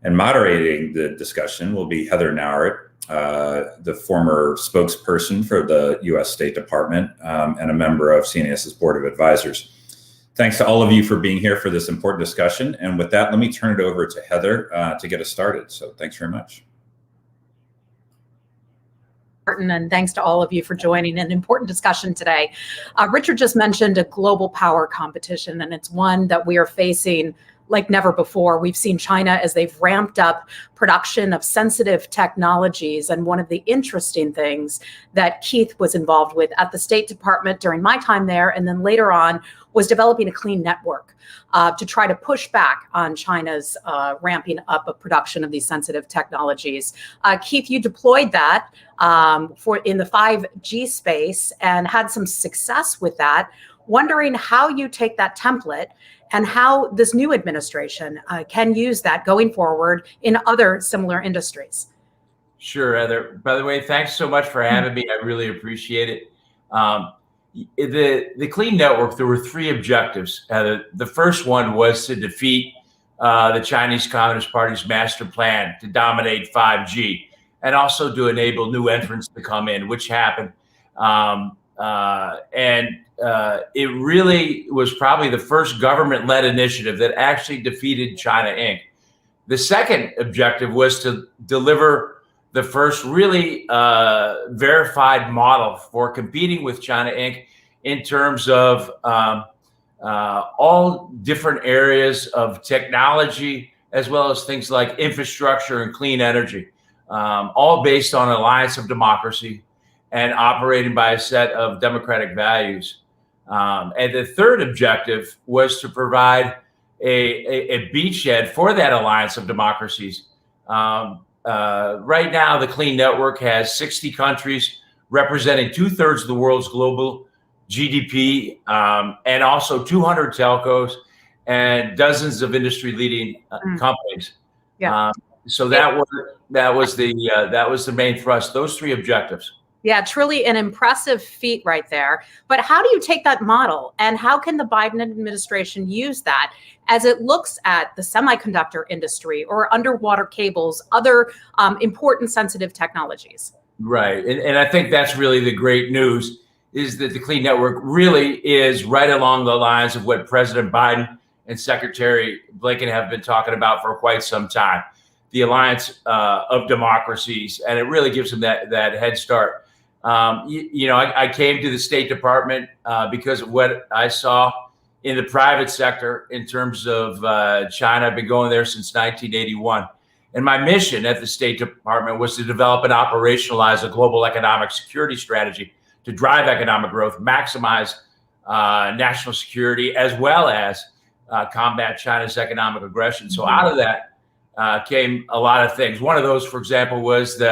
And moderating the discussion will be Heather Nauert, the former spokesperson for the US State Department and a member of CNAS's Board of Advisors. Thanks to all of you for being here for this important discussion. And with that, let me turn it over to Heather to get us started. So thanks very much. And thanks to all of you for joining an important discussion today. Richard just mentioned a global power competition, and it's one that we are facing like never before. We've seen China as they've ramped up production of sensitive technologies. And one of the interesting things that Keith was involved with at the State Department during my time there, and then later on, was developing a clean network to try to push back on China's ramping up of production of these sensitive technologies. Keith, you deployed that in the 5G space and had some success with that. Wondering how you take that template and how this new administration can use that going forward in other similar industries. Sure, Heather. By the way, thanks so much for having me. I really appreciate it. The Clean Network, there were three objectives. The first one was to defeat the Chinese Communist Party's master plan to dominate 5G and also to enable new entrants to come in, which happened. It really was probably the first government-led initiative that actually defeated China Inc. The second objective was to deliver the first really verified model for competing with China Inc. in terms of all different areas of technology, as well as things like infrastructure and clean energy, all based on an alliance of democracy and operating by a set of democratic values. And the third objective was to provide a beachhead for that alliance of democracies. Right now, the Clean Network has 60 countries representing 2/3 of the world's global GDP, and also 200 telcos and dozens of industry-leading companies. Yeah. So that was the main thrust. Those three objectives. Yeah, truly an impressive feat right there. But how do you take that model and how can the Biden administration use that as it looks at the semiconductor industry or underwater cables, other important sensitive technologies? Right. And I think that's really the great news, is that the Clean Network really is right along the lines of what President Biden and Secretary Blinken have been talking about for quite some time, the alliance of democracies. And it really gives them that head start. I came to the State Department because of what I saw in the private sector in terms of China. I've been going there since 1981. And my mission at the State Department was to develop and operationalize a global economic security strategy to drive economic growth, maximize national security, as well as combat China's economic aggression. So out of that came a lot of things. One of those, for example, was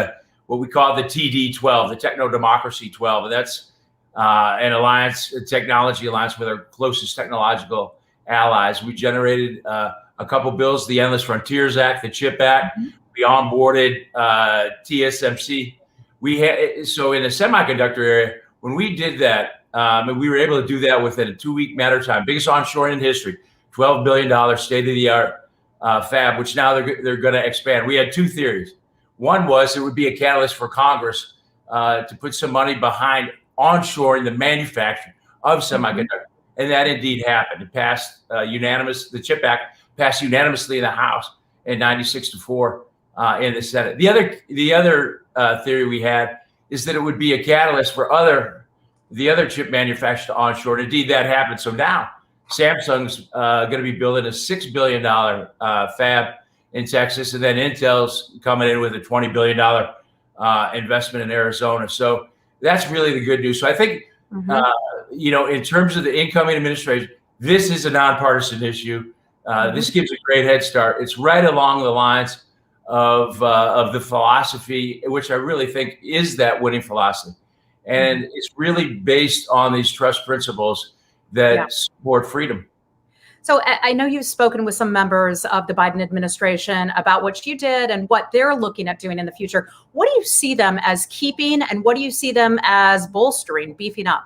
what we call the TD12, the Techno Democracy 12. And that's an alliance, a technology alliance with our closest technological allies. We generated a couple bills, the Endless Frontiers Act, the CHIP Act. We onboarded TSMC. So in the semiconductor area, when we did that, and we were able to do that within a 2-week matter of time, biggest onshoring in history, $12 billion state-of-the-art fab, which now they're going to expand. We had two theories. One was it would be a catalyst for Congress to put some money behind onshoring the manufacturing of semiconductors. And that indeed happened. It passed the CHIP Act passed unanimously in the House and 96-4 in the Senate. The other theory we had is that it would be a catalyst for the other chip manufacturers to onshore. Indeed, that happened. So now Samsung's going to be building a $6 billion fab in Texas, and then Intel's coming in with a $20 billion investment in Arizona. So that's really the good news. So I think, in terms of the incoming administration, this is a nonpartisan issue. This gives a great head start. It's right along the lines of the philosophy, which I really think is that winning philosophy. And it's really based on these trust principles that support freedom. So I know you've spoken with some members of the Biden administration about what you did and what they're looking at doing in the future. What do you see them as keeping and what do you see them as bolstering, beefing up?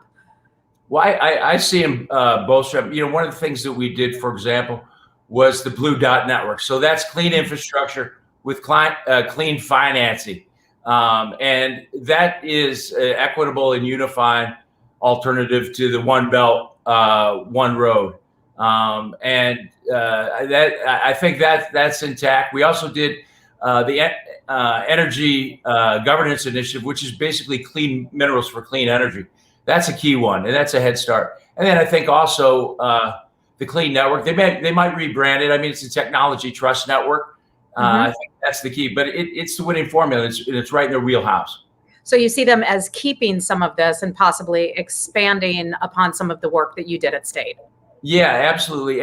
Well, I see them bolstering. One of the things that we did, for example, was the Blue Dot Network. So that's clean infrastructure with clean financing. And that is an equitable and unifying alternative to the One Belt, One Road. I think that's intact. We also did the Energy Governance Initiative, which is basically clean minerals for clean energy. That's a key one, and that's a head start. And then I think also the Clean Network, they might rebrand it. I mean, it's a technology trust network. I think that's the key, but it's the winning formula. It's right in their wheelhouse. So you see them as keeping some of this and possibly expanding upon some of the work that you did at State. Yeah, absolutely.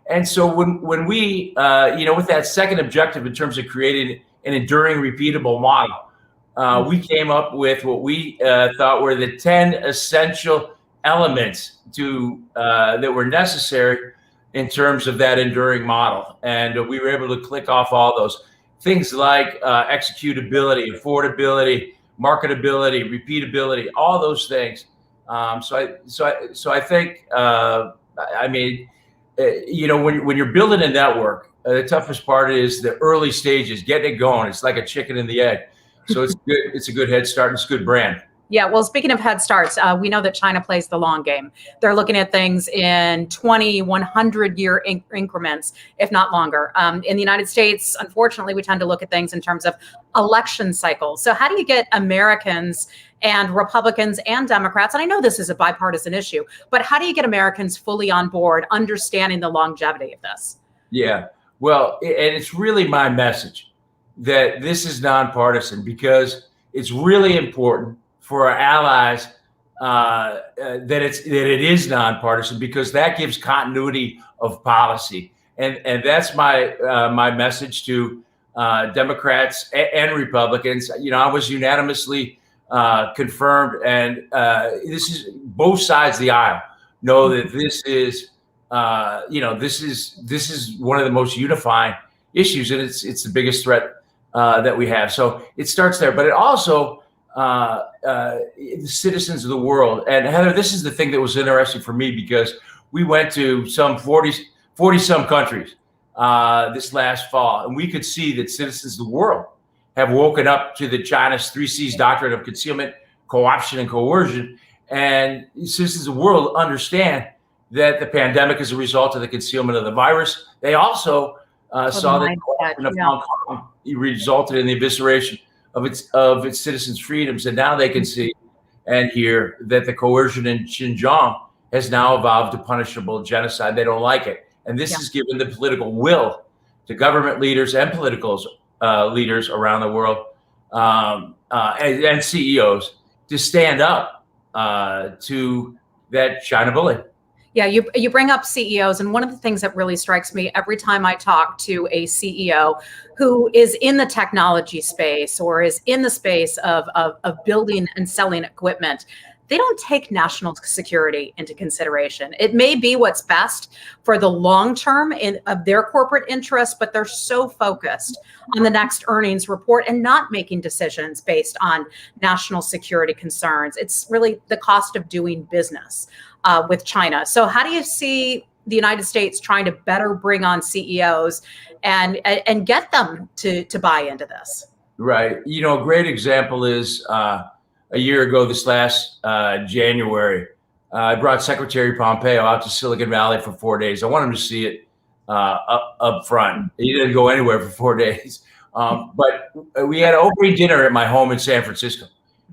And so when we, with that second objective in terms of creating an enduring, repeatable model, we came up with what we thought were the 10 essential elements that were necessary in terms of that enduring model. And we were able to click off all those things like executability, affordability, marketability, repeatability, all those things. So I think, when you're building a network, the toughest part is the early stages, getting it going. It's like a chicken and the egg. So it's good. It's a good head start. And it's a good brand. Yeah, well, speaking of head starts, we know that China plays the long game. They're looking at things in 20, 100-year increments, if not longer. In the United States, unfortunately, we tend to look at things in terms of election cycles. So how do you get Americans and Republicans and Democrats, and I know this is a bipartisan issue, but how do you get Americans fully on board, understanding the longevity of this? Yeah, well, and it's really my message that this is nonpartisan, because it's really important for our allies that it is nonpartisan, because that gives continuity of policy, and that's my message to Democrats and Republicans. I was unanimously confirmed, and this is both sides of the aisle know that this is this is one of the most unifying issues, and it's the biggest threat that we have. So it starts there, but it also the citizens of the world. And Heather, this is the thing that was interesting for me, because we went to some 40 some countries this last fall, and we could see that citizens of the world have woken up to the China's 3 C's doctrine of concealment, co-option, and coercion. And citizens of the world understand that the pandemic is a result of the concealment of the virus. They also saw that co-option of Hong Kong resulted in the evisceration of its citizens' freedoms. And now they can see and hear that the coercion in Xinjiang has now evolved to punishable genocide. They don't like it. And this has given the political will to government leaders and political leaders around the world and CEOs to stand up to that China bully. Yeah, you bring up CEOs, and one of the things that really strikes me every time I talk to a CEO who is in the technology space or is in the space of building and selling equipment, they don't take national security into consideration. It may be what's best for the long term of their corporate interests, but they're so focused on the next earnings report and not making decisions based on national security concerns. It's really the cost of doing business with China. So how do you see the United States trying to better bring on CEOs and get them to buy into this? Right. A great example is a year ago, this last January, I brought Secretary Pompeo out to Silicon Valley for 4 days. I want him to see it up front. He didn't go anywhere for 4 days. But we had an opening dinner at my home in San Francisco.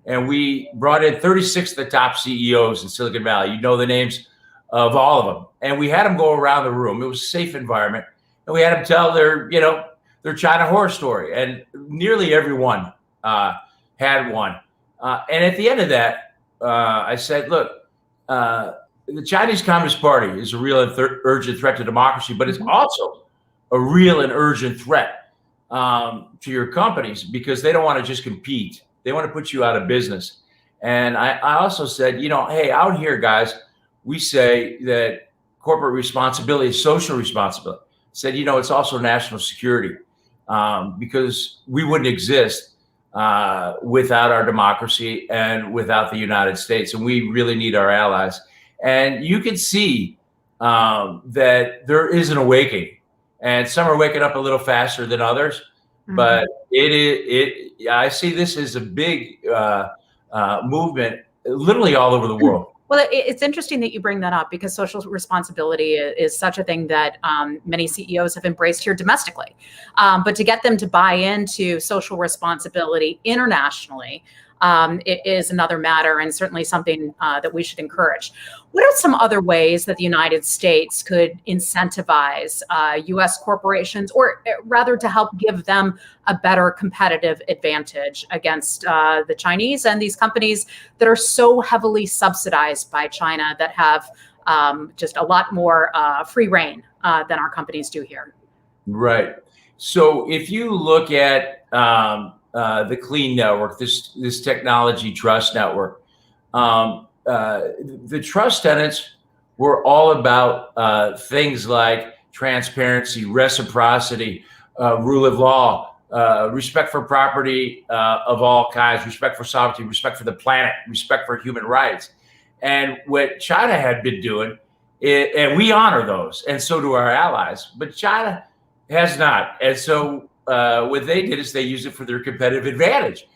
And we brought in 36 of the top CEOs in Silicon Valley. You know the names of all of them. And we had them go around the room. It was a safe environment. And we had them tell their China horror story. And nearly everyone had one. And at the end of that, I said, look, the Chinese Communist Party is a real and urgent threat to democracy, but it's also a real and urgent threat to your companies, because they don't want to just compete. They want to put you out of business. And I also said, hey, out here, guys, we say that corporate responsibility is social responsibility. I said, it's also national security, because we wouldn't exist without our democracy and without the United States. And we really need our allies. And you can see that there is an awakening and some are waking up a little faster than others. Mm-hmm. But I see this as a big movement, literally all over the world. Well, it's interesting that you bring that up, because social responsibility is such a thing that many CEOs have embraced here domestically. But to get them to buy into social responsibility internationally, it is another matter, and certainly something that we should encourage. What are some other ways that the United States could incentivize U.S. corporations, or rather to help give them a better competitive advantage against the Chinese and these companies that are so heavily subsidized by China, that have just a lot more free reign than our companies do here? Right. So if you look at the Clean Network, this technology trust network, the trust tenets were all about things like transparency, reciprocity, rule of law, respect for property of all kinds, respect for sovereignty, respect for the planet, respect for human rights. And what China had been doing, and we honor those, and so do our allies, but China has not. And so what they did is they used it for their competitive advantage.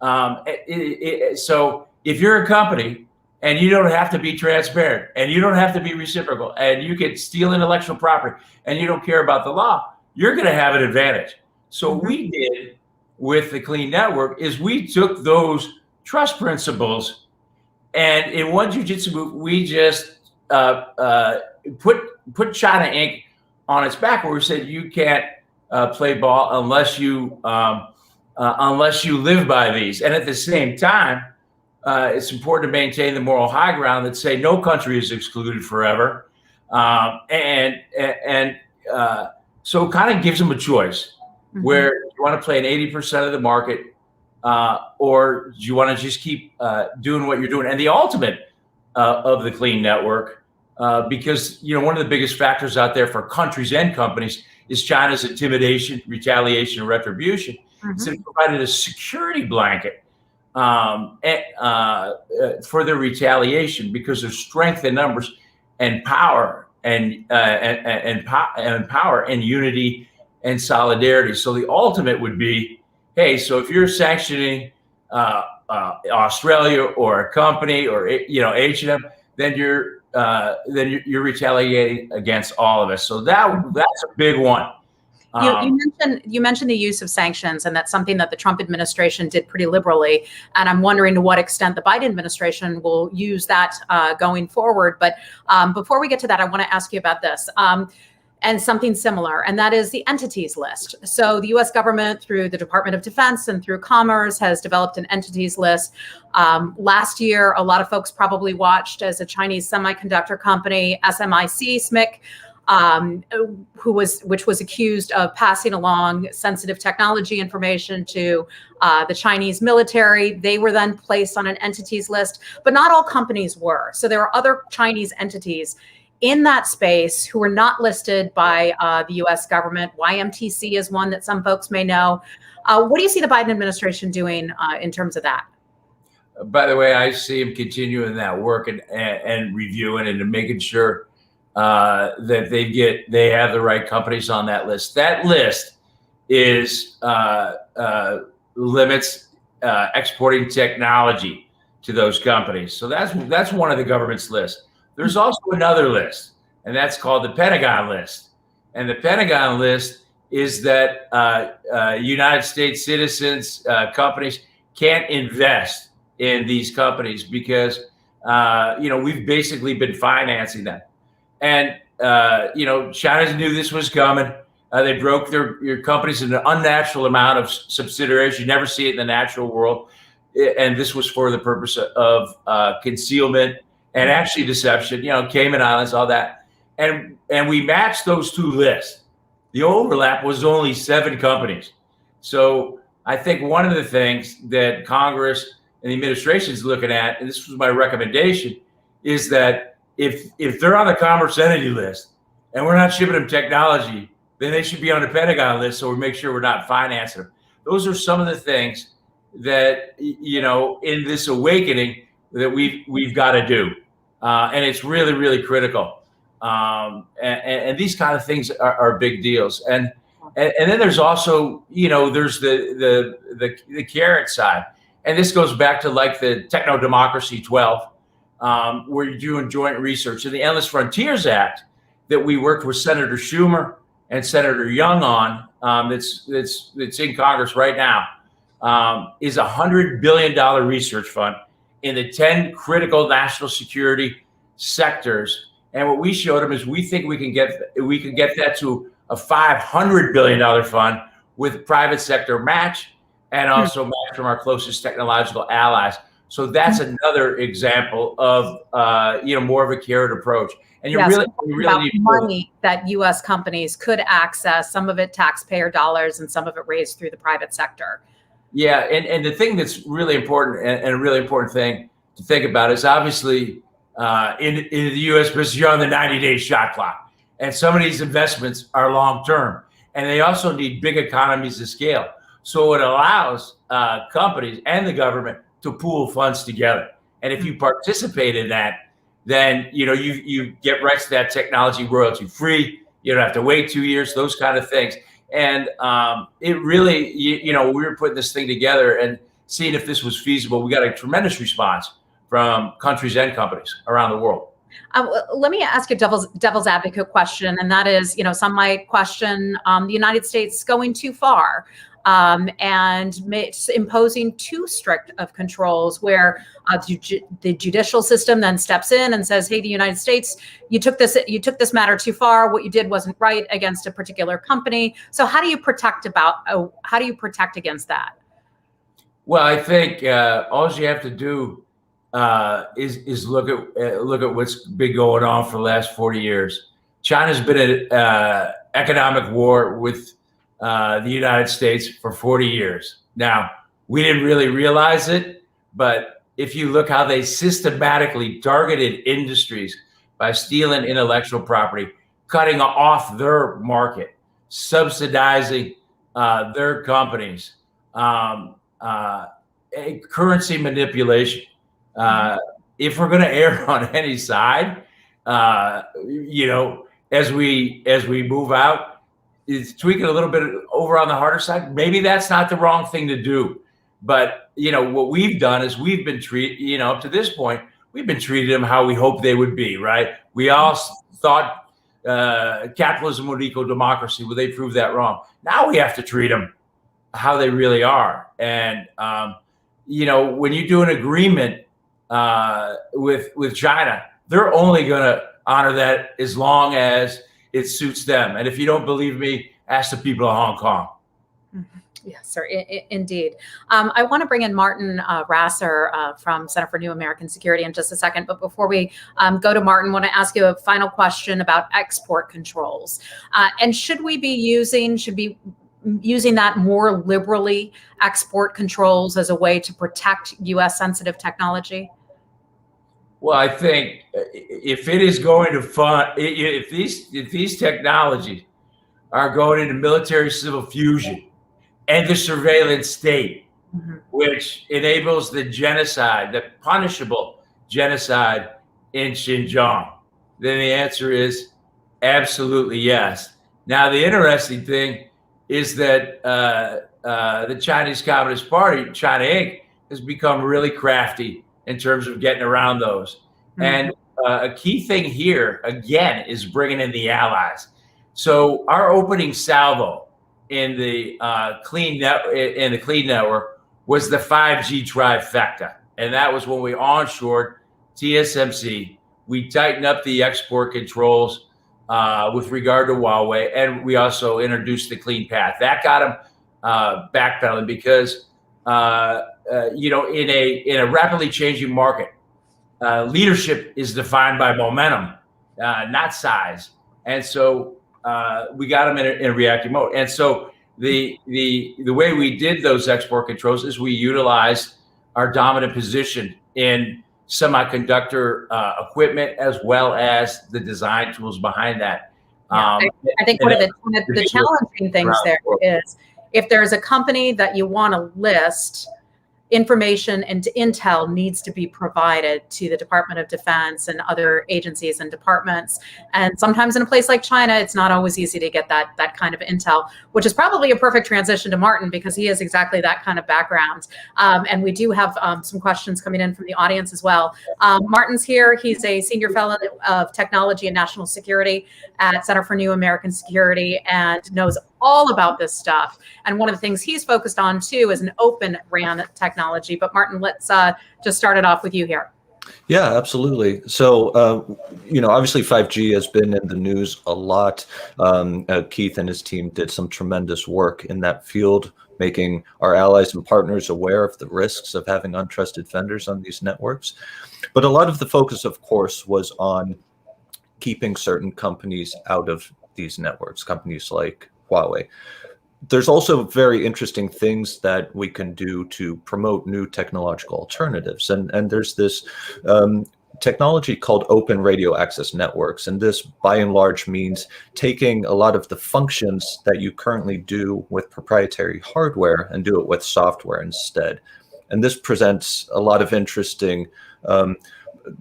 So if you're a company and you don't have to be transparent and you don't have to be reciprocal and you can steal intellectual property and you don't care about the law, you're going to have an advantage. So what we did with the Clean Network is we took those trust principles, and in one jujitsu move, we just put China Inc. on its back, where we said you can't play ball unless you live by these. And at the same time, it's important to maintain the moral high ground that say no country is excluded forever, so it kind of gives them a choice, where you want to play in 80% of the market, or do you want to just keep doing what you're doing? And the ultimate of the Clean Network, because one of the biggest factors out there for countries and companies is China's intimidation, retaliation, and retribution. So it provided a security blanket for their retaliation, because there's strength in numbers and power and power and unity and solidarity. So the ultimate would be, hey, so if you're sanctioning Australia or a company or H&M, then you're retaliating against all of us. So that's a big one. You mentioned the use of sanctions, and that's something that the Trump administration did pretty liberally. And I'm wondering to what extent the Biden administration will use that going forward. But before we get to that, I want to ask you about this. And something similar, and that is the entities list. So the U.S. government, through the Department of Defense and through Commerce, has developed an entities list. Last year, a lot of folks probably watched as a Chinese semiconductor company, SMIC, which was accused of passing along sensitive technology information to the Chinese military. They were then placed on an entities list, but not all companies were. So there are other Chinese entities in that space who are not listed by the U.S. government. YMTC is one that some folks may know. What do you see the Biden administration doing in terms of that? By the way, I see him continuing that work and reviewing and making sure that they have the right companies on that list. That list is limits exporting technology to those companies. So that's one of the government's lists. There's also another list, and that's called the Pentagon list. And the Pentagon list is that United States citizens, companies can't invest in these companies because, we've basically been financing them. And, China knew this was coming. They broke your companies into an unnatural amount of subsidiaries. You never see it in the natural world. And this was for the purpose of concealment and actually deception, Cayman Islands, all that. And we matched those two lists. The overlap was only 7 companies. So I think one of the things that Congress and the administration is looking at, and this was my recommendation, is that if they're on the Commerce Entity list and we're not shipping them technology, then they should be on the Pentagon list, so we make sure we're not financing them. Those are some of the things that, in this awakening that we've got to do. And it's really, really critical. And these kind of things are big deals. And then there's also, there's the carrot side. And this goes back to like the Techno Democracy 12, where you're doing joint research. And the Endless Frontiers Act that we worked with Senator Schumer and Senator Young on, that's in Congress right now, is a $100 billion research fund in the 10 critical national security sectors. And what we showed them is we think we can get that to a $500 billion fund with private sector match and also match from our closest technological allies. So that's another example of more of a carrot approach. And you really need money that U.S. companies could access, some of it taxpayer dollars and some of it raised through the private sector. Yeah, and the thing that's really important and a really important thing to think about is obviously in the U.S. business, you're on the 90-day shot clock. And some of these investments are long-term. And they also need big economies of scale. So it allows companies and the government to pool funds together. And if you participate in that, then you get rights to that technology royalty free. You don't have to wait 2 years, those kind of things. And it really, we were putting this thing together and seeing if this was feasible. We got a tremendous response from countries and companies around the world. Let me ask a devil's advocate question, and that is, some might question the United States going too far and imposing too strict of controls, where the judicial system then steps in and says, "Hey, the United States, you took this matter too far. What you did wasn't right against a particular company." So, how do you protect against that? Well, I think all you have to do is look at what's been going on for the last 40 years. China's been in economic war with the United States for 40 years. Now, we didn't really realize it, but if you look how they systematically targeted industries by stealing intellectual property, cutting off their market, subsidizing their companies, currency manipulation. If we're going to err on any side, as we move out, is tweaking a little bit over on the harder side. Maybe that's not the wrong thing to do. But, what we've done is we've been treated, up to this point, we've been treating them how we hoped they would be, right? We all thought capitalism would equal democracy. Well, they proved that wrong. Now we have to treat them how they really are. And, when you do an agreement with China, they're only going to honor that as long as it suits them. And if you don't believe me, ask the people of Hong Kong. Yes, sir. Indeed. I want to bring in Martijn Rasser from Center for New American Security in just a second. But before we go to Martijn, I want to ask you a final question about export controls. And should we be using that more liberally, export controls, as a way to protect U.S. sensitive technology? Well, I think if it is going to fund, if these technologies are going into military civil fusion and the surveillance state, which enables the genocide, the punishable genocide in Xinjiang, then the answer is absolutely yes. Now, the interesting thing is that the Chinese Communist Party, China Inc., has become really crafty in terms of getting around those. And a key thing here, again, is bringing in the allies. So our opening salvo in the clean network was the 5G trifecta. And that was when we onshored TSMC. We tightened up the export controls with regard to Huawei, and we also introduced the clean path. That got them backpedaling because in a rapidly changing market, leadership is defined by momentum, not size. And so we got them in a reactive mode. And so the way we did those export controls is we utilized our dominant position in semiconductor equipment, as well as the design tools behind that. I think one of the challenging things there is, if there's a company that you want to list, information and intel needs to be provided to the Department of Defense and other agencies and departments. And sometimes in a place like China, it's not always easy to get that kind of intel, which is probably a perfect transition to Martijn, because he has exactly that kind of background. And we do have some questions coming in from the audience as well. Martijn's here. He's a senior fellow of technology and national security at Center for New American Security and knows all about this stuff. And one of the things he's focused on too is an open RAN technology. But Martijn, let's just start it off with you here. Yeah, absolutely. So, obviously 5G has been in the news a lot. Keith and his team did some tremendous work in that field, making our allies and partners aware of the risks of having untrusted vendors on these networks. But a lot of the focus, of course, was on keeping certain companies out of these networks, companies like Huawei. There's also very interesting things that we can do to promote new technological alternatives. And there's this technology called Open Radio Access Networks. And this, by and large, means taking a lot of the functions that you currently do with proprietary hardware and do it with software instead. And this presents a lot of interesting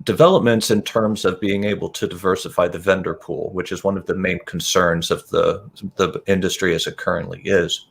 developments in terms of being able to diversify the vendor pool, which is one of the main concerns of the industry as it currently is.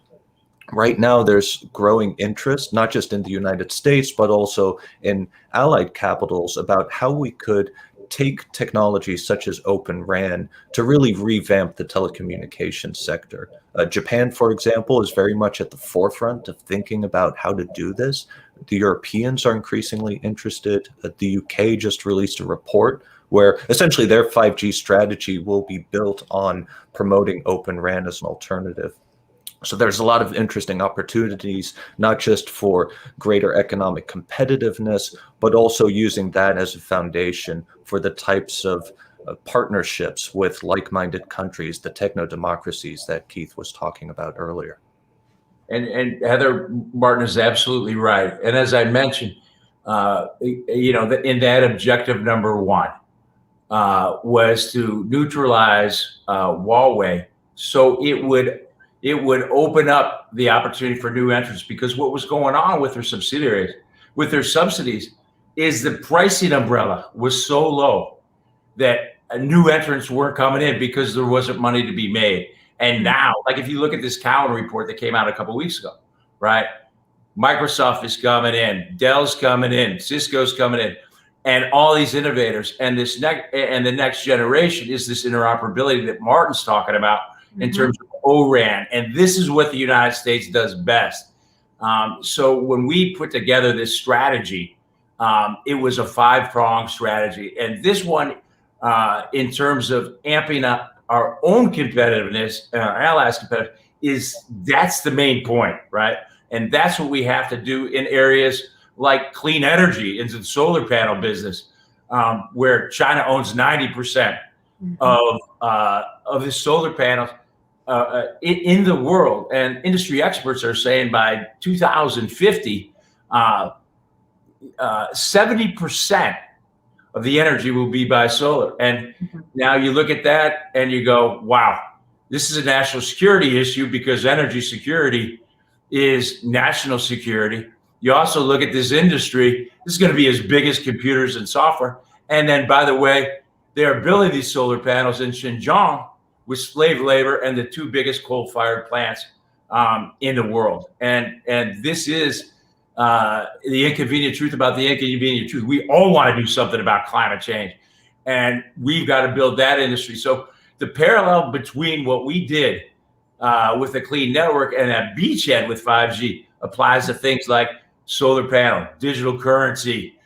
Right now, there's growing interest, not just in the United States, but also in allied capitals, about how we could take technologies such as Open RAN to really revamp the telecommunications sector. Japan, for example, is very much at the forefront of thinking about how to do this. The Europeans are increasingly interested. The UK just released a report where essentially their 5G strategy will be built on promoting Open RAN as an alternative. So there's a lot of interesting opportunities, not just for greater economic competitiveness, but also using that as a foundation for the types of partnerships with like-minded countries, the techno-democracies that Keith was talking about earlier. And Heather, Martijn is absolutely right. And as I mentioned, in that objective number one was to neutralize Huawei, so it would open up the opportunity for new entrants, because what was going on with their subsidiaries, with their subsidies, is the pricing umbrella was so low that new entrants weren't coming in because there wasn't money to be made. And now, like if you look at this Cowen report that came out a couple of weeks ago, right? Microsoft is coming in, Dell's coming in, Cisco's coming in, and all these innovators. And the next generation is this interoperability that Martijn's talking about in terms of ORAN. And this is what the United States does best. So when we put together this strategy, it was a 5-pronged strategy. And this one, in terms of amping up our own competitiveness and our allies' competitiveness, that's the main point, right? And that's what we have to do in areas like clean energy, into the solar panel business, where China owns 90% of the solar panels in the world. And industry experts are saying by 2050, 70% of the energy will be by solar. And now you look at that and you go, wow, this is a national security issue, because energy security is national security. You also look at this industry, this is going to be as big as computers and software. And then, by the way, they're building these solar panels in Xinjiang with slave labor and the 2 biggest coal-fired plants in the world. And this is the inconvenient truth about the inconvenient truth. We all want to do something about climate change, and we've got to build that industry. So the parallel between what we did with the clean network and that beachhead with 5G applies to things like solar panel, digital currency,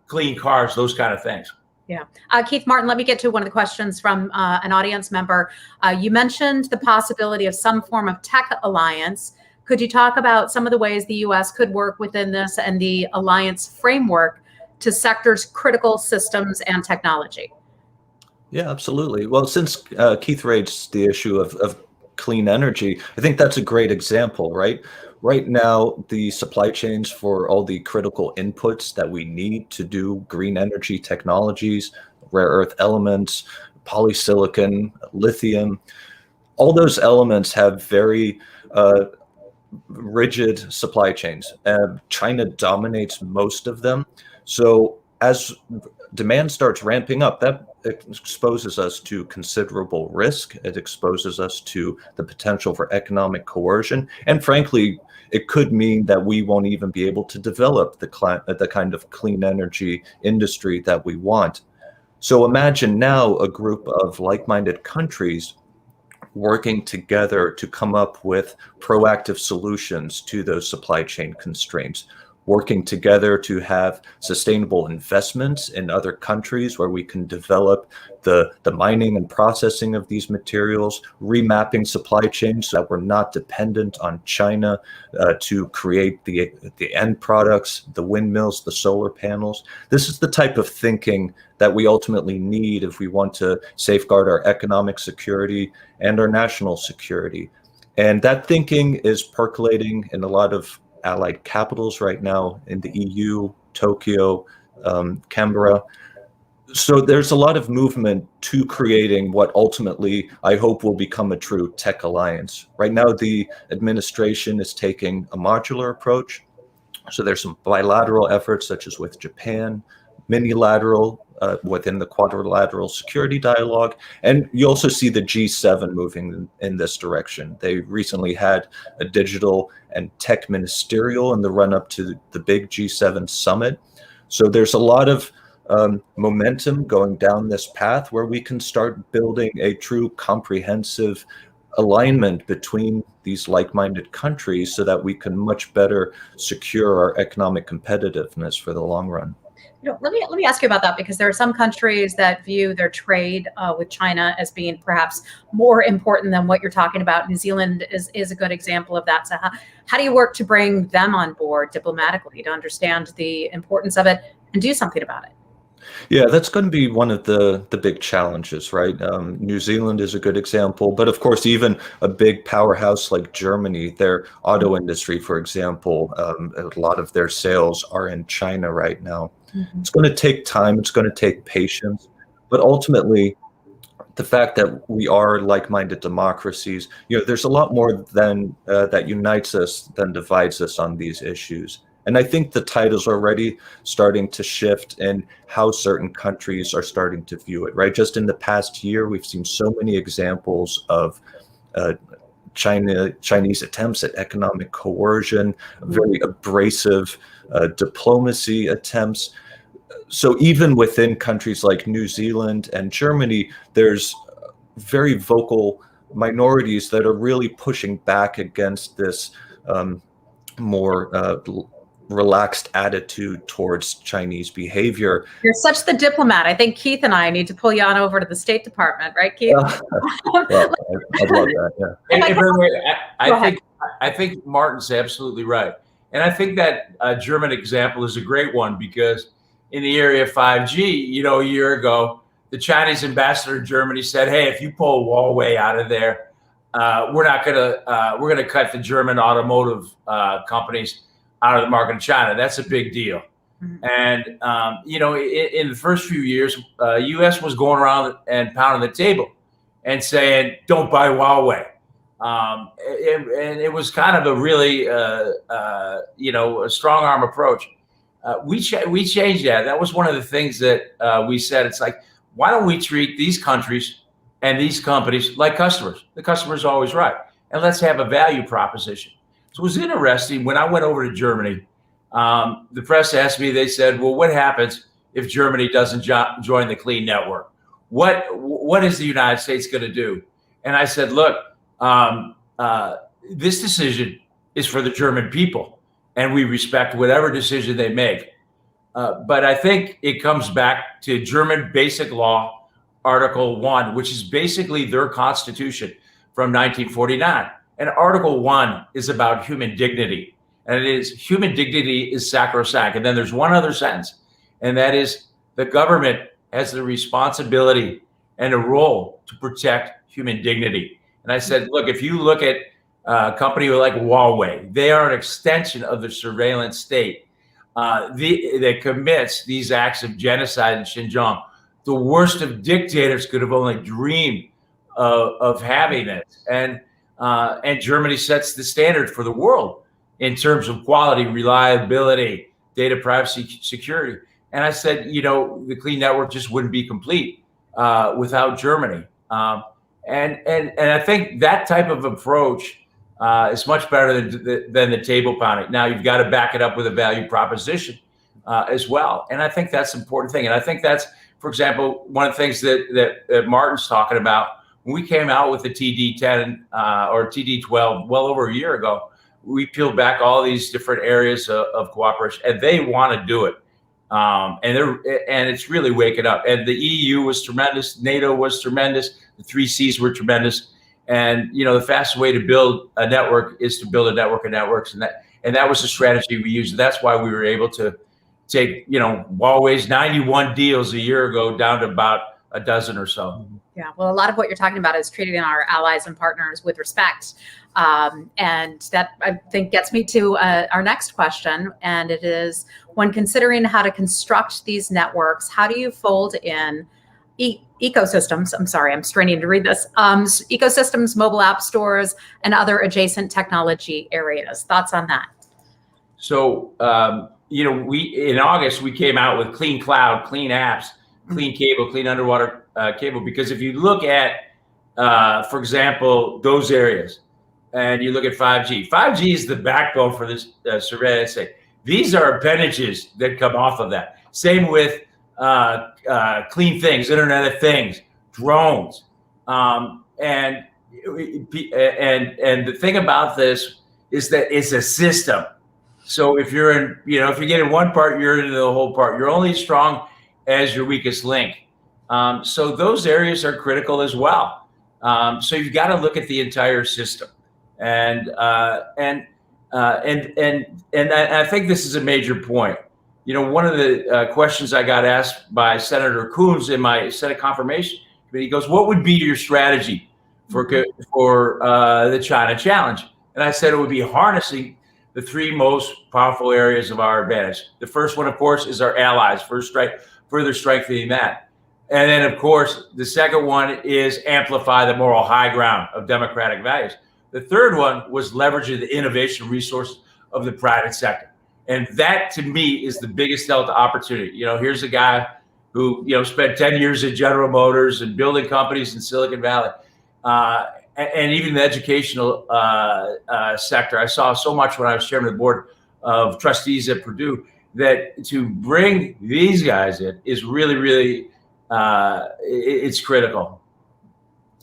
clean cars, those kind of things. Yeah. Keith, Martijn, let me get to one of the questions from an audience member. You mentioned the possibility of some form of tech alliance. Could you talk about some of the ways the U.S. could work within this and the alliance framework to sectors, critical systems, and technology? Yeah, absolutely. Well, since Keith raised the issue of clean energy, I think that's a great example, right? Right now, the supply chains for all the critical inputs that we need to do green energy technologies, rare earth elements, polysilicon, lithium, all those elements have very rigid supply chains. China dominates most of them. So as demand starts ramping up, that exposes us to considerable risk. It exposes us to the potential for economic coercion. And frankly, it could mean that we won't even be able to develop the kind of clean energy industry that we want. So imagine now a group of like-minded countries working together to come up with proactive solutions to those supply chain constraints, working together to have sustainable investments in other countries where we can develop the mining and processing of these materials, remapping supply chains so that we're not dependent on China to create the end products, the windmills, the solar panels. This is the type of thinking that we ultimately need if we want to safeguard our economic security and our national security. And that thinking is percolating in a lot of allied capitals right now in the EU, Tokyo, Canberra. So there's a lot of movement to creating what ultimately I hope will become a true tech alliance. Right now, the administration is taking a modular approach. So there's some bilateral efforts, such as with Japan, minilateral within the quadrilateral security dialogue. And you also see the G7 moving in this direction. They recently had a digital and tech ministerial in the run-up to the big G7 summit. So there's a lot of momentum going down this path where we can start building a true comprehensive alignment between these like-minded countries so that we can much better secure our economic competitiveness for the long run. Let me ask you about that, because there are some countries that view their trade with China as being perhaps more important than what you're talking about. New Zealand is a good example of that. So how do you work to bring them on board diplomatically to understand the importance of it and do something about it? Yeah, that's going to be one of the big challenges, right? New Zealand is a good example, but of course, even a big powerhouse like Germany, their auto industry, for example, a lot of their sales are in China right now. Mm-hmm. It's going to take time, it's going to take patience, but ultimately, the fact that we are like-minded democracies, there's a lot more than that unites us than divides us on these issues. And I think the tide is already starting to shift in how certain countries are starting to view it, right? Just in the past year, we've seen so many examples of Chinese attempts at economic coercion, very abrasive diplomacy attempts. So even within countries like New Zealand and Germany, there's very vocal minorities that are really pushing back against this more relaxed attitude towards Chinese behavior. You're such the diplomat. I think Keith and I need to pull you on over to the State Department, right, Keith? Well, I'd love that, yeah. I think Martin's absolutely right. And I think that German example is a great one, because in the area of 5G, a year ago, the Chinese ambassador in Germany said, hey, if you pull Huawei out of there, we're going to cut the German automotive companies out of the market in China. That's a big deal. Mm-hmm. And, in the first few years, U.S. was going around and pounding the table and saying, don't buy Huawei. And it was kind of a really, a strong arm approach. We changed that. That was one of the things that we said. It's like, why don't we treat these countries and these companies like customers? The customer's always right. And let's have a value proposition. So it was interesting. When I went over to Germany, the press asked me, they said, well, what happens if Germany doesn't join the Clean Network? What is the United States going to do? And I said, look, this decision is for the German people, and we respect whatever decision they make. But I think it comes back to German Basic Law, Article 1, which is basically their constitution from 1949. And Article 1 is about human dignity. And it is, human dignity is sacrosanct. And then there's one other sentence, and that is the government has the responsibility and a role to protect human dignity. And I said, look, if you look at a company like Huawei, they are an extension of the surveillance state that commits these acts of genocide in Xinjiang. The worst of dictators could have only dreamed of having it. And And Germany sets the standard for the world in terms of quality, reliability, data privacy, security. And I said, the clean network just wouldn't be complete without Germany. And I think that type of approach is much better than the table pounding. Now, you've got to back it up with a value proposition as well. And I think that's an important thing. And I think that's, for example, one of the things that Martin's talking about. When we came out with the TD10 or TD12 well over a year ago, we peeled back all these different areas of cooperation, and they want to do it. And it's really waking up. And the EU was tremendous. NATO was tremendous. The 3 Cs were tremendous. And, the fastest way to build a network is to build a network of networks. And that was the strategy we used. That's why we were able to take, Huawei's 91 deals a year ago down to about a dozen or so. Yeah, well, a lot of what you're talking about is treating our allies and partners with respect. And that, I think, gets me to our next question. And it is, when considering how to construct these networks, how do you fold in ecosystems? I'm sorry, I'm straining to read this. Ecosystems, mobile app stores, and other adjacent technology areas. Thoughts on that? So, in August, we came out with clean cloud, clean apps, clean cable, clean underwater cable. Because if you look at, for example, those areas, and you look at 5G, 5G is the backbone for this surveillance. These are appendages that come off of that. Same with clean things, Internet of Things, drones, and the thing about this is that it's a system. So if you're in, if you get in one part, you're into the whole part. You're only as strong as your weakest link. So those areas are critical as well. So you've got to look at the entire system, and I think this is a major point. One of the questions I got asked by Senator Coons in my Senate Confirmation Committee, he goes, "What would be your strategy for the China challenge?" And I said it would be harnessing the 3 most powerful areas of our advantage. The first one, of course, is our allies, further strengthening that. And then, of course, the second one is amplify the moral high ground of democratic values. The third one was leveraging the innovation resources of the private sector. And that, to me, is the biggest Delta opportunity. Here's a guy who, spent 10 years at General Motors and building companies in Silicon Valley. And even the educational sector. I saw so much when I was chairman of the board of trustees at Purdue, that to bring these guys in is really, really, it's critical.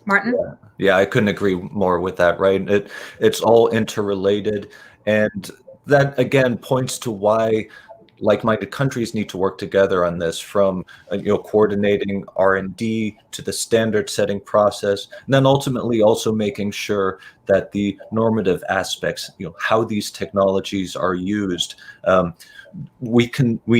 Martin? Yeah, I couldn't agree more with that, right? It's all interrelated. And that, again, points to why like-minded countries need to work together on this, from coordinating R&D to the standard setting process, and then ultimately also making sure that the normative aspects, how these technologies are used, we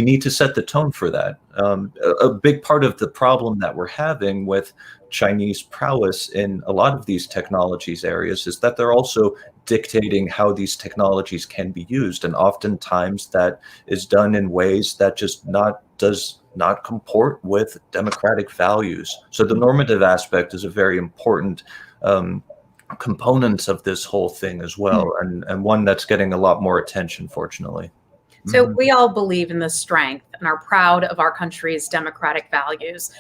need to set the tone for that. A big part of the problem that we're having with Chinese prowess in a lot of these technologies areas is that they're also dictating how these technologies can be used, and oftentimes that is done in ways that just does not comport with democratic values. So the normative aspect is a very important component of this whole thing as well, and one that's getting a lot more attention, fortunately. So we all believe in the strength and are proud of our country's democratic values.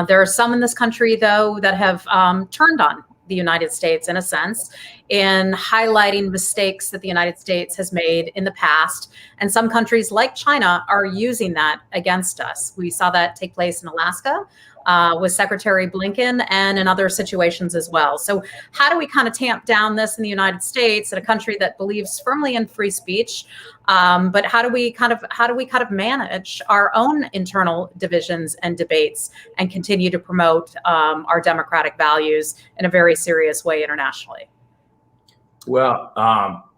There are some in this country, though, that have turned on the United States, in a sense, in highlighting mistakes that the United States has made in the past. And some countries like China are using that against us. We saw that take place in Alaska with Secretary Blinken, and in other situations as well. So how do we kind of tamp down this in the United States, in a country that believes firmly in free speech? But how do we kind of manage our own internal divisions and debates and continue to promote our democratic values in a very serious way internationally? Well,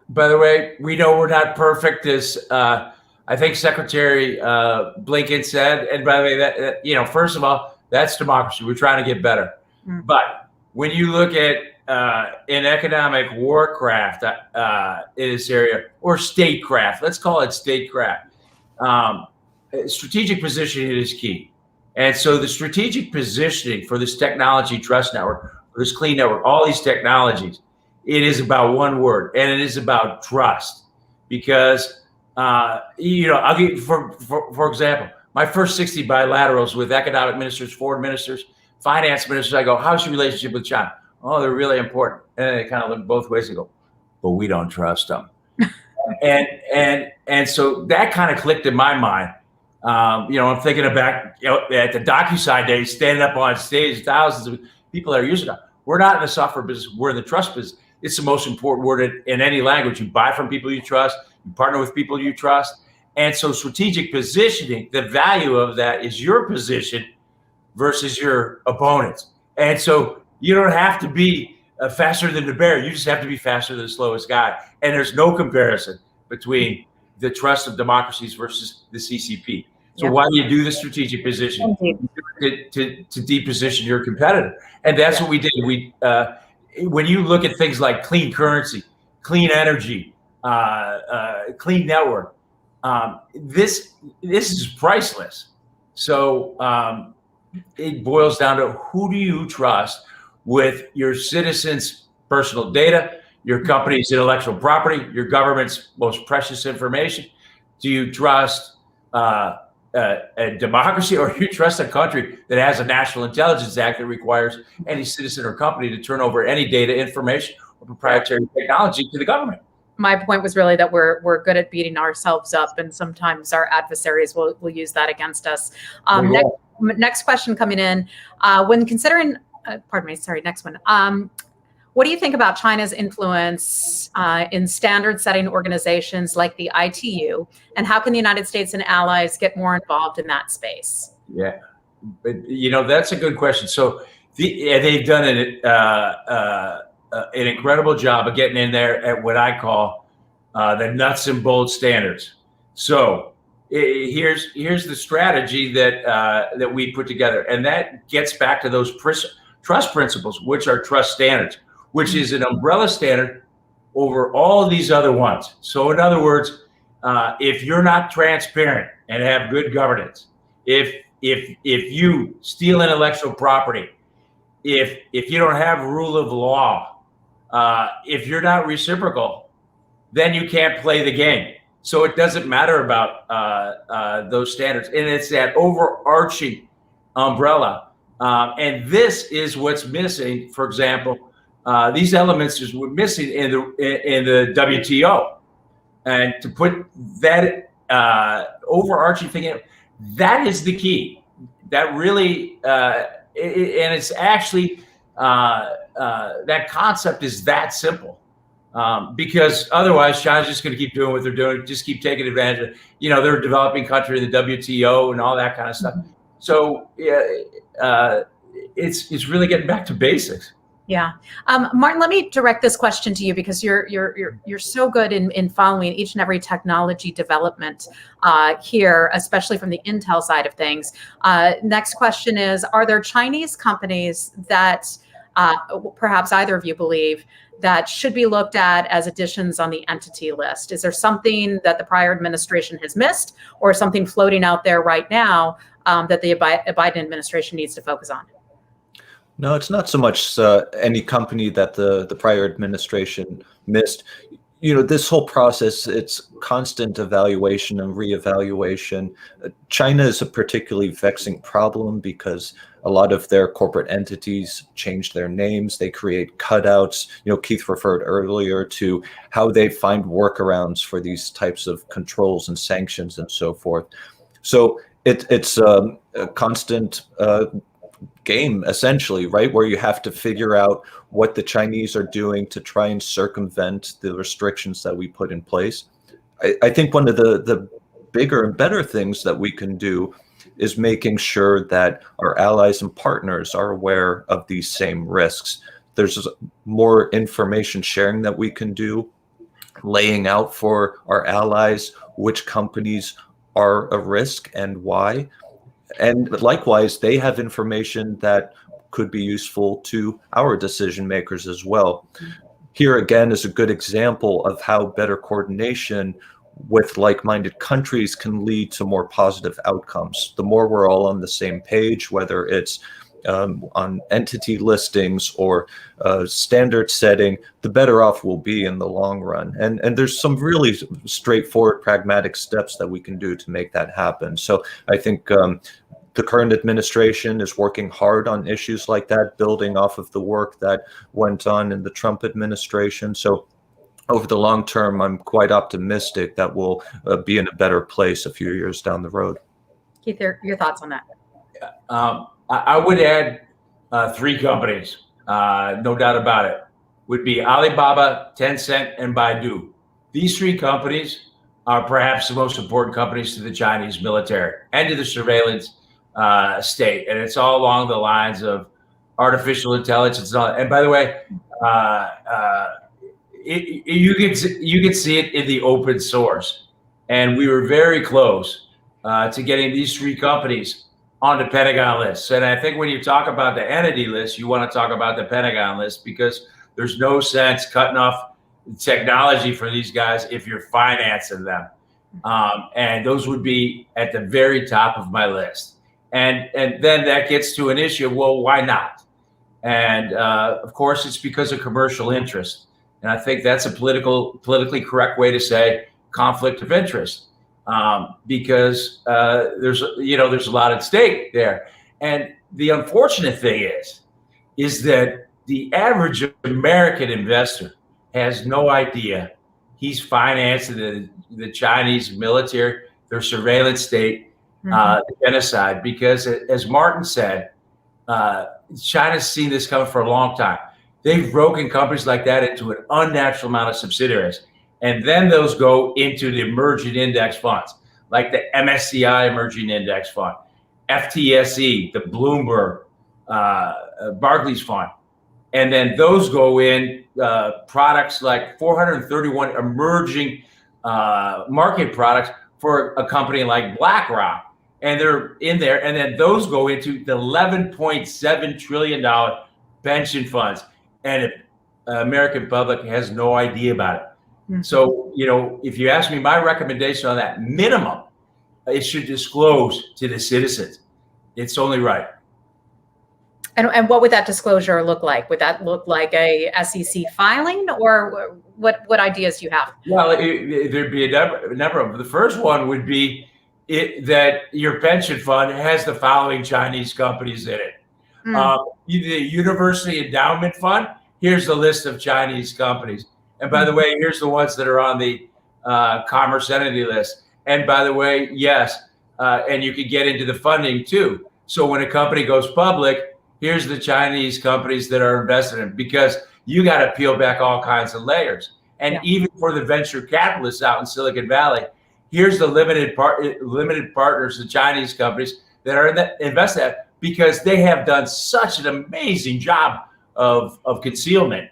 by the way, we know we're not perfect, as I think Secretary Blinken said. And by the way, that first of all, that's democracy. We're trying to get better. But when you look at in economic warcraft in this area, or statecraft, let's call it statecraft, strategic positioning is key. And so the strategic positioning for this technology trust network, for this clean network, all these technologies, it is about one word, and it is about trust. Because, I'll give, for example, my first 60 bilaterals with economic ministers, foreign ministers, finance ministers, I go, how's your relationship with China? Oh, they're really important. And they kind of look both ways and go, but we don't trust them. and so that kind of clicked in my mind. I'm thinking back, at the DocuSign days, standing up on stage, thousands of people that are using it. We're not in the software business. We're in the trust business. It's the most important word in any language. You buy from people you trust. You partner with people you trust. And so strategic positioning, the value of that is your position versus your opponents. And so you don't have to be faster than the bear. You just have to be faster than the slowest guy. And there's no comparison between the trust of democracies versus the CCP. So why do you do the strategic position? To deposition your competitor. And that's what we did. When you look at things like clean currency, clean energy, clean network, this is priceless. So it boils down to, who do you trust with your citizens' personal data, your company's intellectual property, your government's most precious information? Do you trust a democracy, or you trust a country that has a National Intelligence Act that requires any citizen or company to turn over any data, information, or proprietary technology to the government? My point was really that we're good at beating ourselves up, and sometimes our adversaries will use that against us. Next question coming in. When considering, next one. What do you think about China's influence in standard-setting organizations like the ITU, and how can the United States and allies get more involved in that space? Yeah, but that's a good question. So they've done an incredible job of getting in there at what I call the nuts and bolts standards. So here's the strategy that we put together, and that gets back to those trust principles, which are trust standards, which is an umbrella standard over all these other ones. So in other words, if you're not transparent and have good governance, if you steal intellectual property, if you don't have rule of law, if you're not reciprocal, then you can't play the game. So it doesn't matter about those standards. And it's that overarching umbrella. And this is what's missing. For example, these elements is what's missing in the WTO. And to put that overarching thing in, that is the key. That really, and it's actually, that concept is that simple. Because otherwise, China's just going to keep doing what they're doing, just keep taking advantage of, they're a developing country in the WTO and all that kind of stuff. So it's really getting back to basics. Yeah. Martijn, let me direct this question to you, because you're so good in following each and every technology development here, especially from the Intel side of things. Next question is, are there Chinese companies that perhaps either of you believe that should be looked at as additions on the entity list? Is there something that the prior administration has missed, or something floating out there right now that the Biden administration needs to focus on? No, it's not so much any company that the prior administration missed. This whole process, it's constant evaluation and reevaluation. China is a particularly vexing problem because a lot of their corporate entities change their names. They create cutouts. Keith referred earlier to how they find workarounds for these types of controls and sanctions and so forth. So it's a constant game, essentially, right? Where you have to figure out what the Chinese are doing to try and circumvent the restrictions that we put in place. I think one of the bigger and better things that we can do is making sure that our allies and partners are aware of these same risks. There's more information sharing that we can do, laying out for our allies which companies are a risk and why. And likewise, they have information that could be useful to our decision makers as well. Here again is a good example of how better coordination with like-minded countries can lead to more positive outcomes. The more we're all on the same page, whether it's on entity listings or standard setting, the better off we'll be in the long run. And there's some really straightforward, pragmatic steps that we can do to make that happen. So I think the current administration is working hard on issues like that, building off of the work that went on in the Trump administration. So over the long term, I'm quite optimistic that we'll be in a better place a few years down the road. Keith, your thoughts on that? I would add 3 companies, no doubt about it, would be Alibaba, Tencent, and Baidu. These 3 companies are perhaps the most important companies to the Chinese military and to the surveillance state. And it's all along the lines of artificial intelligence. And by the way, you can see it in the open source. And we were very close to getting these 3 companies on the Pentagon list. And I think when you talk about the entity list, you want to talk about the Pentagon list, because there's no sense cutting off technology for these guys if you're financing them. And those would be at the very top of my list. And then that gets to an issue of, well, why not? And of course, it's because of commercial interest. And I think that's a politically correct way to say conflict of interest, because there's a lot at stake there. And the unfortunate thing is that the average American investor has no idea he's financing the Chinese military, their surveillance state, the genocide, because as Martin said, China's seen this coming for a long time. They've broken companies like that into an unnatural amount of subsidiaries. And then those go into the emerging index funds, like the MSCI Emerging Index Fund, FTSE, the Bloomberg, Barclays Fund. And then those go in products like 431 emerging market products for a company like BlackRock. And they're in there. And then those go into the $11.7 trillion pension funds. And the American public has no idea about it. Mm-hmm. So, if you ask me, my recommendation on that, minimum, it should disclose to the citizens. It's only right. And what would that disclosure look like? Would that look like a SEC filing, or what ideas do you have? Well, there'd be a number of them. The first one would be that your pension fund has the following Chinese companies in it. The University Endowment Fund, here's the list of Chinese companies. And by the way, here's the ones that are on the Commerce Entity List. And by the way, yes, and you can get into the funding too. So when a company goes public, here's the Chinese companies that are invested in, because you got to peel back all kinds of layers. And even for the venture capitalists out in Silicon Valley, here's the limited partners, the Chinese companies that are invested, because they have done such an amazing job of concealment.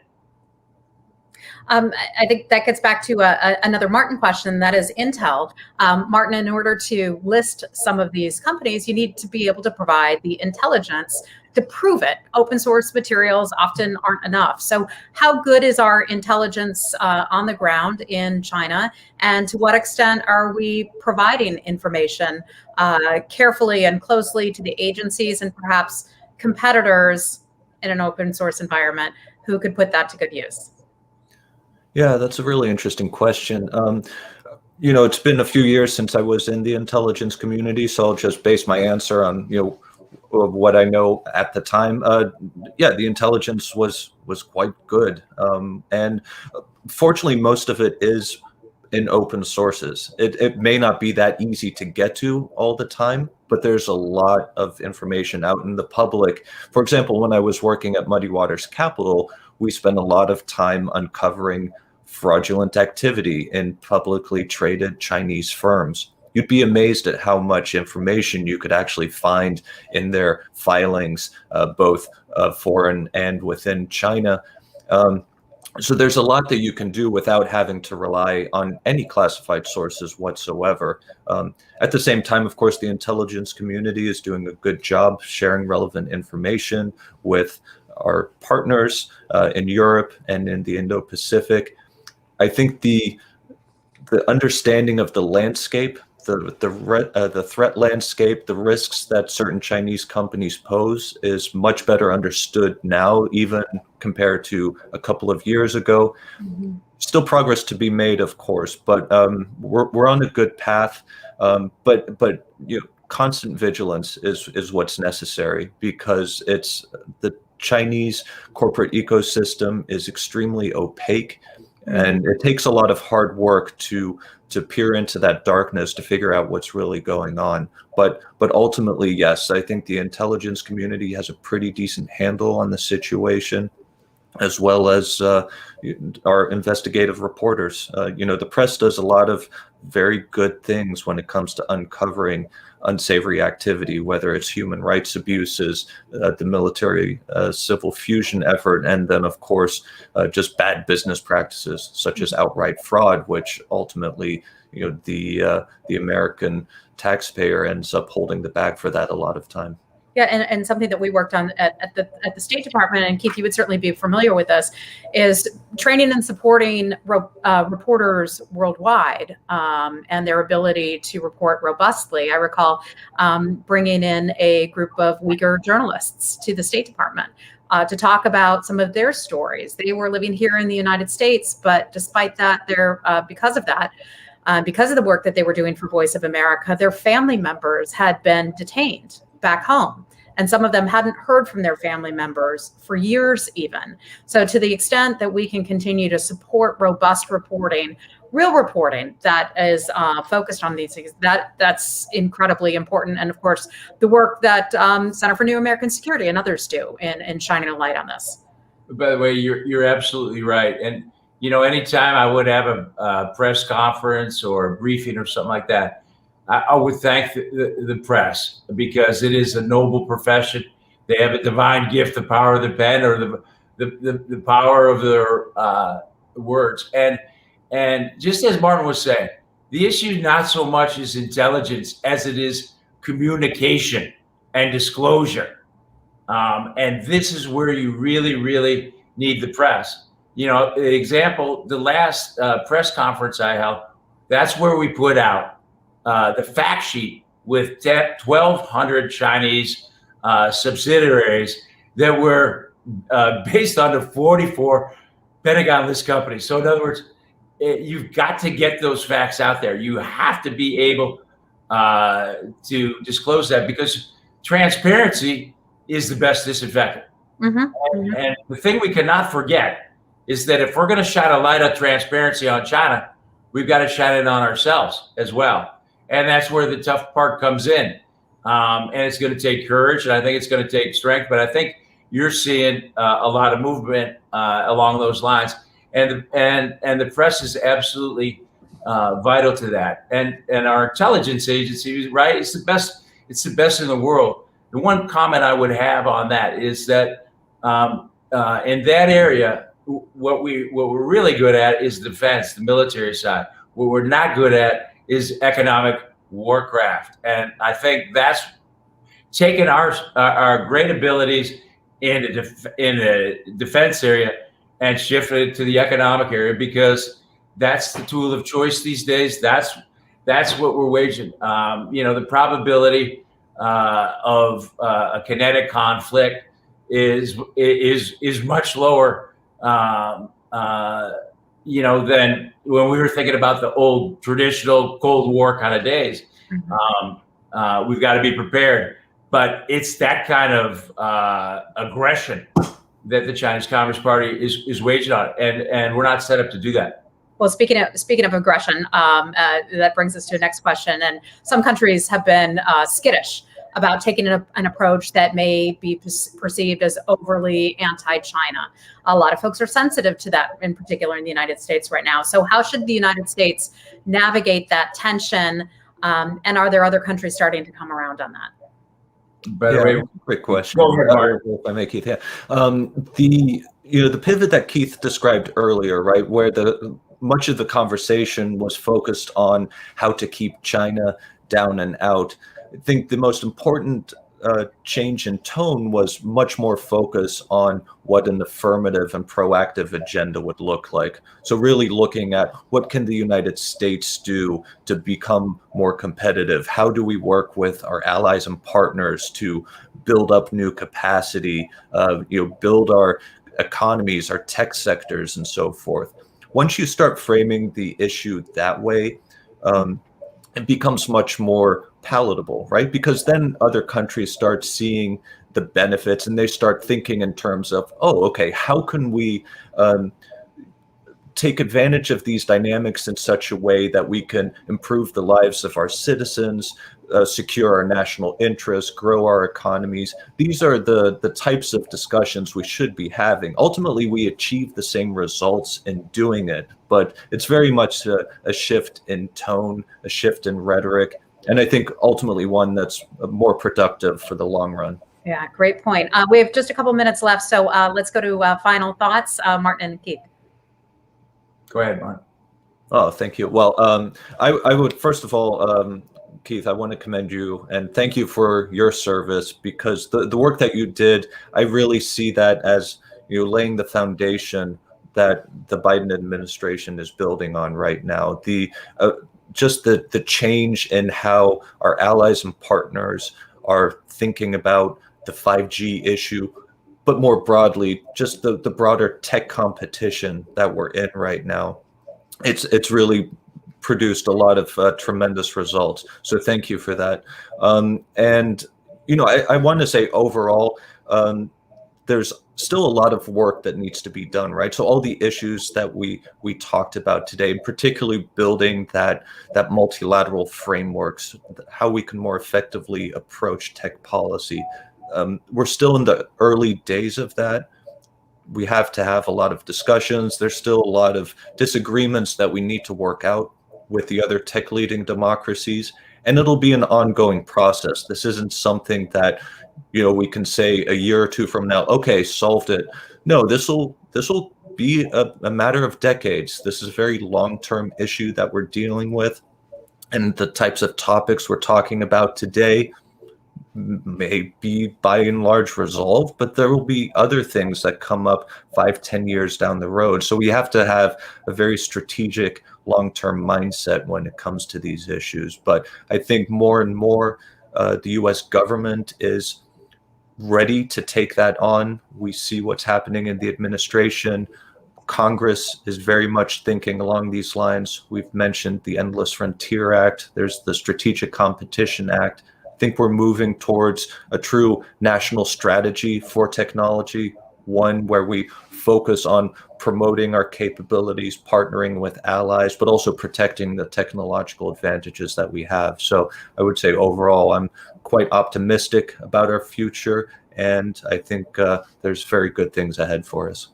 I think that gets back to another Martin question, that is Intel. Martin, in order to list some of these companies, you need to be able to provide the intelligence to prove it. Open source materials often aren't enough. So how good is our intelligence on the ground in China? And to what extent are we providing information carefully and closely to the agencies and perhaps competitors in an open source environment who could put that to good use? Yeah, that's a really interesting question. It's been a few years since I was in the intelligence community, so I'll just base my answer on, what I know at the time. The intelligence was quite good. And fortunately, most of it is in open sources. It may not be that easy to get to all the time, but there's a lot of information out in the public. For example, when I was working at Muddy Waters Capital, we spent a lot of time uncovering fraudulent activity in publicly traded Chinese firms. You'd be amazed at how much information you could actually find in their filings, both foreign and within China. So there's a lot that you can do without having to rely on any classified sources whatsoever. At the same time, of course, the intelligence community is doing a good job sharing relevant information with our partners in Europe and in the Indo-Pacific. I think the understanding of the landscape the threat landscape, the risks that certain Chinese companies pose is much better understood now, even compared to a couple of years ago. Mm-hmm. Still progress to be made, of course, but we're on a good path. But constant vigilance is what's necessary, because it's the Chinese corporate ecosystem is extremely opaque, and it takes a lot of hard work to peer into that darkness to figure out what's really going on. But ultimately, yes, I think the intelligence community has a pretty decent handle on the situation, as well as our investigative reporters. The press does a lot of very good things when it comes to uncovering unsavory activity, whether it's human rights abuses, the military civil fusion effort, and then, of course, just bad business practices such as outright fraud, which ultimately, the American taxpayer ends up holding the bag for that a lot of time. Yeah, and something that we worked on at the State Department, and Keith, you would certainly be familiar with this, is training and supporting reporters worldwide and their ability to report robustly. I recall bringing in a group of Uyghur journalists to the State Department to talk about some of their stories. They were living here in the United States, but despite that, because of the work that they were doing for Voice of America, their family members had been detained back home. And some of them hadn't heard from their family members for years even. So to the extent that we can continue to support robust reporting, real reporting that is focused on these things, that's incredibly important. And of course, the work that Center for New American Security and others do in shining a light on this. By the way, you're absolutely right. And, anytime I would have a press conference or a briefing or something like that, I would thank the press, because it is a noble profession. They have a divine gift, the power of the pen, or the power of their words. And just as Martin was saying, the issue not so much is intelligence as it is communication and disclosure. And this is where you really, really need the press. The example, the last press conference I held, that's where we put out the fact sheet with 1,200 Chinese subsidiaries that were based on the 44 Pentagon list companies. So in other words, you've got to get those facts out there. You have to be able to disclose that, because transparency is the best disinfectant. Mm-hmm. And the thing we cannot forget is that if we're going to shine a light of transparency on China, we've got to shine it on ourselves as well. And that's where the tough part comes in. And it's going to take courage, and I think it's going to take strength. But I think you're seeing a lot of movement along those lines, and the press is absolutely vital to that. And our intelligence agency, right? It's the best. It's the best in the world. The one comment I would have on that is that in that area, what we're really good at is defense, the military side. What we're not good at is economic warcraft. And I think that's taken our great abilities in the defense area and shifted it to the economic area, because that's the tool of choice these days. That's what we're waging. The probability of a kinetic conflict is much lower than when we were thinking about the old traditional Cold War kind of days. Mm-hmm. We've got to be prepared, but it's that kind of aggression that the Chinese Communist Party is waging on, and we're not set up to do that. Well, speaking of aggression, that brings us to the next question. And some countries have been skittish about taking an approach that may be perceived as overly anti-China. A lot of folks are sensitive to that, in particular in the United States right now. So how should the United States navigate that tension? And are there other countries starting to come around on that? By the way, great question. Go ahead, Mark. If I may, Keith. Yeah. The pivot that Keith described earlier, right, where much of the conversation was focused on how to keep China down and out. I think the most important change in tone was much more focus on what an affirmative and proactive agenda would look like. So really looking at what can the United States do to become more competitive? How do we work with our allies and partners to build up new capacity, build our economies, our tech sectors, and so forth? Once you start framing the issue that way, it becomes much more palatable, right? Because then other countries start seeing the benefits and they start thinking in terms of, oh, okay, how can we take advantage of these dynamics in such a way that we can improve the lives of our citizens, secure our national interests, grow our economies. These are the types of discussions we should be having. Ultimately, we achieve the same results in doing it, but it's very much a shift in tone, a shift in rhetoric, and I think ultimately one that's more productive for the long run. Yeah, great point. We have just a couple minutes left, so let's go to final thoughts. Martijn and Keith. Go ahead, Mark. Oh, thank you. Well, I would, first of all, Keith, I want to commend you and thank you for your service, because the work that you did, I really see that as laying the foundation that the Biden administration is building on right now. Just the change in how our allies and partners are thinking about the 5G issue, but more broadly, just the broader tech competition that we're in right now. It's really produced a lot of tremendous results. So thank you for that. And I want to say overall, there's still a lot of work that needs to be done, right? So all the issues that we talked about today, particularly building that multilateral frameworks, how we can more effectively approach tech policy. We're still in the early days of that. We have to have a lot of discussions. There's still a lot of disagreements that we need to work out with the other tech leading democracies, and it'll be an ongoing process. This isn't something that we can say a year or two from now, okay, solved it. No, this will be a matter of decades. This is a very long-term issue that we're dealing with, and the types of topics we're talking about today may be by and large resolved, but there will be other things that come up 5-10 years down the road. So we have to have a very strategic long-term mindset when it comes to these issues. But I think more and more the US government is ready to take that on. We see what's happening in the administration. Congress is very much thinking along these lines. We've mentioned the Endless Frontier Act. There's the Strategic Competition Act. I think we're moving towards a true national strategy for technology, one where we focus on promoting our capabilities, partnering with allies, but also protecting the technological advantages that we have. So I would say overall, I'm quite optimistic about our future, and I think there's very good things ahead for us.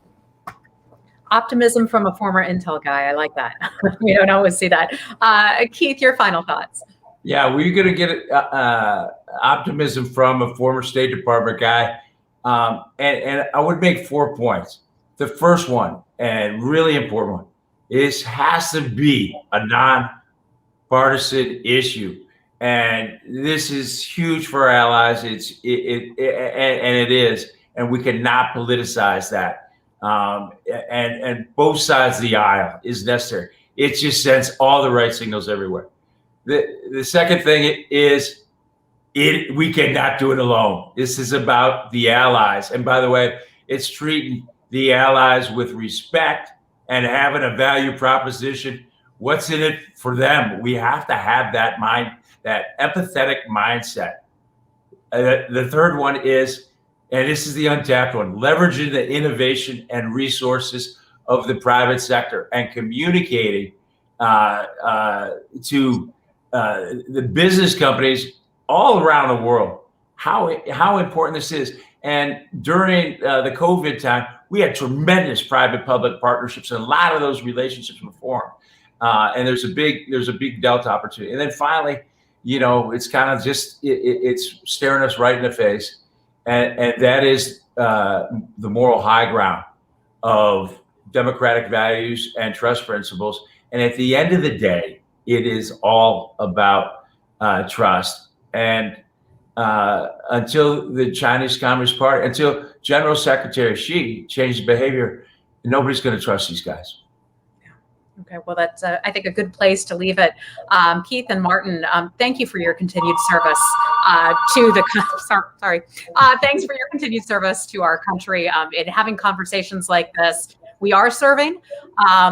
Optimism from a former Intel guy. I like that. We don't always see that. Keith, your final thoughts. Yeah, we're going to get optimism from a former State Department guy. And I would make 4 points. The first one, and really important one, is has to be a nonpartisan issue. And this is huge for our allies. And it is. And we cannot politicize that. And both sides of the aisle is necessary. It just sends all the right signals everywhere. The second thing is we cannot do it alone. This is about the allies. And by the way, it's treating the allies with respect and having a value proposition. What's in it for them? We have to have that empathetic mindset. The third one is, and this is the untapped one, leveraging the innovation and resources of the private sector and communicating to the business companies all around the world how important this is. And during the COVID time, we had tremendous private-public partnerships, and a lot of those relationships were formed. And there's a big delta opportunity. And then finally, it's kind of just it's staring us right in the face, and that is the moral high ground of democratic values and trust principles. And at the end of the day, it is all about trust. And until the Chinese Communist Party, until General Secretary Xi changes behavior, nobody's going to trust these guys. Okay, well, that's, I think, a good place to leave it. Keith and Martin, thank you for your continued service to the, thanks for your continued service to our country in having conversations like this. We are serving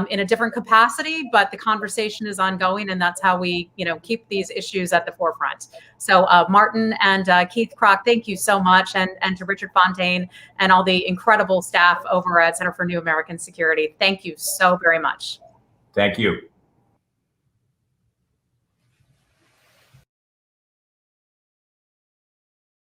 in a different capacity, but the conversation is ongoing, and that's how we, keep these issues at the forefront. So Martin and Keith Krach, thank you so much, and to Richard Fontaine and all the incredible staff over at Center for New American Security. Thank you so very much. Thank you.